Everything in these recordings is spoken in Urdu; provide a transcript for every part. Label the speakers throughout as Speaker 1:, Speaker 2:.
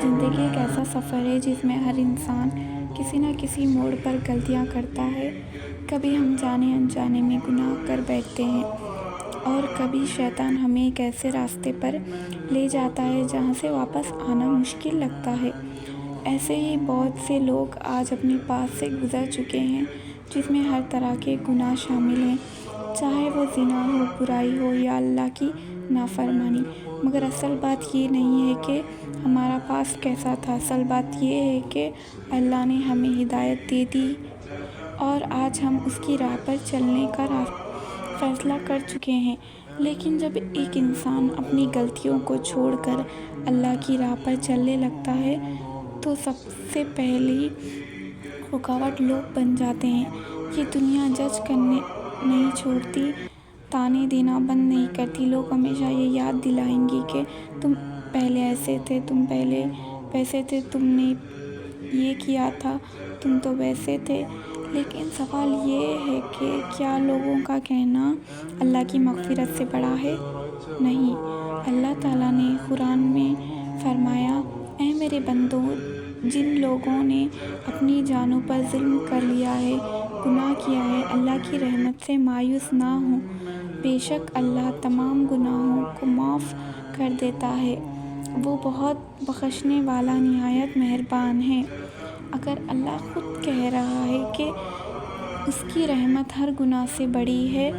Speaker 1: زندگی ایک ایسا سفر ہے جس میں ہر انسان کسی نہ کسی موڑ پر غلطیاں کرتا ہے۔ کبھی ہم جانے انجانے میں گناہ کر بیٹھتے ہیں اور کبھی شیطان ہمیں ایک ایسے راستے پر لے جاتا ہے جہاں سے واپس آنا مشکل لگتا ہے۔ ایسے ہی بہت سے لوگ آج اپنے پاس سے گزر چکے ہیں جس میں ہر طرح کے گناہ شامل ہیں، چاہے وہ زنا ہو، برائی ہو یا اللہ کی نافرمانی۔ مگر اصل بات یہ نہیں ہے کہ ہمارا پاس کیسا تھا، اصل بات یہ ہے کہ اللہ نے ہمیں ہدایت دے دی اور آج ہم اس کی راہ پر چلنے کا فیصلہ کر چکے ہیں۔ لیکن جب ایک انسان اپنی غلطیوں کو چھوڑ کر اللہ کی راہ پر چلنے لگتا ہے تو سب سے پہلی رکاوٹ لوگ بن جاتے ہیں۔ یہ دنیا جج کرنے نہیں چھوڑتی، طعنے دینا بند نہیں کرتی۔ لوگ ہمیشہ یہ یاد دلائیں گے کہ تم پہلے ایسے تھے، تم پہلے ویسے تھے، تم نے یہ کیا تھا، تم تو ویسے تھے۔ لیکن سوال یہ ہے کہ کیا لوگوں کا کہنا اللہ کی مغفرت سے بڑا ہے؟ نہیں۔ اللہ تعالیٰ نے قرآن میں فرمایا، اے میرے بندو، جن لوگوں نے اپنی جانوں پر ظلم کر لیا ہے، گناہ کیا ہے، اللہ کی رحمت سے مایوس نہ ہو۔ بے شک اللہ تمام گناہوں کو معاف کر دیتا ہے، وہ بہت بخشنے والا نہایت مہربان ہے۔ اگر اللہ خود کہہ رہا ہے کہ اس کی رحمت ہر گناہ سے بڑی ہے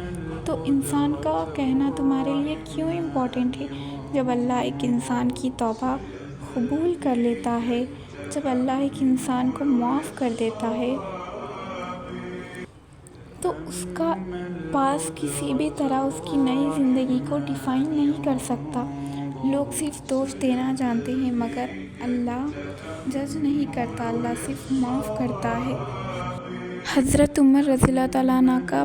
Speaker 1: تو انسان کا کہنا تمہارے لیے کیوں امپورٹنٹ ہے؟ جب اللہ ایک انسان کی توبہ قبول کر لیتا ہے، جب اللہ ایک انسان کو معاف کر دیتا ہے تو اس کا پاس کسی بھی طرح اس کی نئی زندگی کو ڈیفائن نہیں کر سکتا۔ لوگ صرف دوش دینا جانتے ہیں مگر اللہ جج نہیں کرتا، اللہ صرف معاف کرتا ہے۔ حضرت عمر رضی اللہ تعالیٰ عنہ کا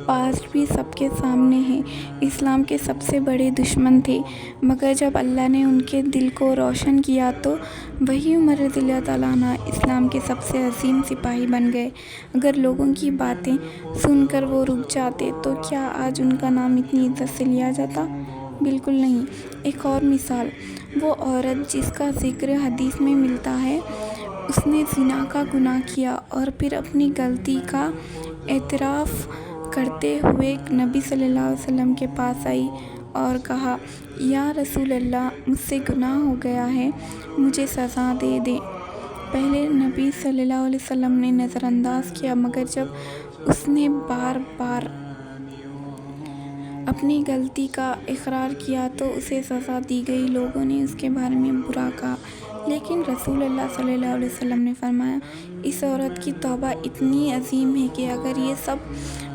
Speaker 1: پاسٹ بھی سب کے سامنے ہے۔ اسلام کے سب سے بڑے دشمن تھے، مگر جب اللہ نے ان کے دل کو روشن کیا تو وہی عمر رضی اللہ تعالیٰ عنہ اسلام کے سب سے عظیم سپاہی بن گئے۔ اگر لوگوں کی باتیں سن کر وہ رک جاتے تو کیا آج ان کا نام اتنی عزت سے لیا جاتا؟ بالکل نہیں۔ ایک اور مثال، وہ عورت جس کا ذکر حدیث میں ملتا ہے، اس نے زنا کا گناہ کیا اور پھر اپنی غلطی کا اعتراف کرتے ہوئے نبی صلی اللہ علیہ وسلم کے پاس آئی اور کہا، یا رسول اللہ، مجھ سے گناہ ہو گیا ہے، مجھے سزا دے دیں۔ پہلے نبی صلی اللہ علیہ وسلم نے نظر انداز کیا، مگر جب اس نے بار بار اپنی غلطی کا اقرار کیا تو اسے سزا دی گئی۔ لوگوں نے اس کے بارے میں برا کہا، لیکن رسول اللہ صلی اللہ علیہ وسلم نے فرمایا، اس عورت کی توبہ اتنی عظیم ہے کہ اگر یہ سب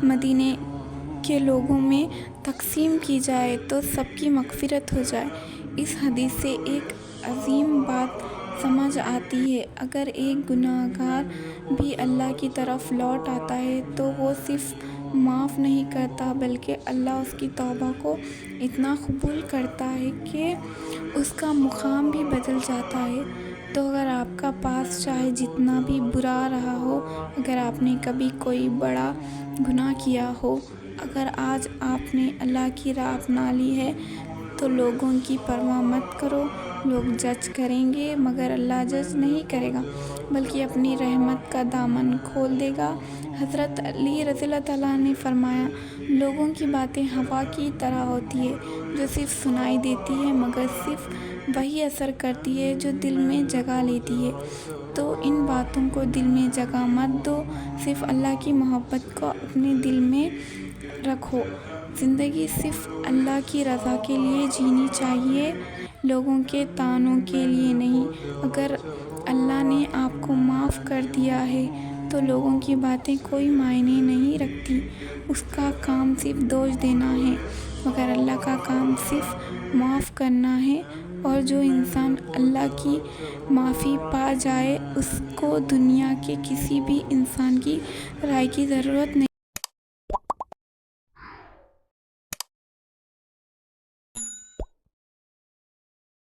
Speaker 1: مدینے کے لوگوں میں تقسیم کی جائے تو سب کی مغفرت ہو جائے۔ اس حدیث سے ایک عظیم بات سمجھ آتی ہے، اگر ایک گناہ گار بھی اللہ کی طرف لوٹ آتا ہے تو وہ صرف معاف نہیں کرتا بلکہ اللہ اس کی توبہ کو اتنا قبول کرتا ہے کہ اس کا مقام بھی بدل جاتا ہے۔ تو اگر آپ کا پاس چاہے جتنا بھی برا رہا ہو، اگر آپ نے کبھی کوئی بڑا گناہ کیا ہو، اگر آج آپ نے اللہ کی راہ اپنا لی ہے تو لوگوں کی پرواہ مت کرو۔ لوگ جج کریں گے مگر اللہ جج نہیں کرے گا بلکہ اپنی رحمت کا دامن کھول دے گا۔ حضرت علی رضی اللہ تعالیٰ نے فرمایا، لوگوں کی باتیں ہوا کی طرح ہوتی ہے جو صرف سنائی دیتی ہے مگر صرف وہی اثر کرتی ہے جو دل میں جگہ لیتی ہے۔ تو ان باتوں کو دل میں جگہ مت دو، صرف اللہ کی محبت کو اپنے دل میں رکھو۔ زندگی صرف اللہ کی رضا کے لیے جینی چاہیے، لوگوں کے طعنوں کے لیے نہیں۔ اگر اللہ نے آپ کو معاف کر دیا ہے تو لوگوں کی باتیں کوئی معنی نہیں رکھتی۔ اس کا کام صرف دوش دینا ہے مگر اللہ کا کام صرف معاف کرنا ہے، اور جو انسان اللہ کی معافی پا جائے اس کو دنیا کے کسی بھی انسان کی رائے کی ضرورت نہیں۔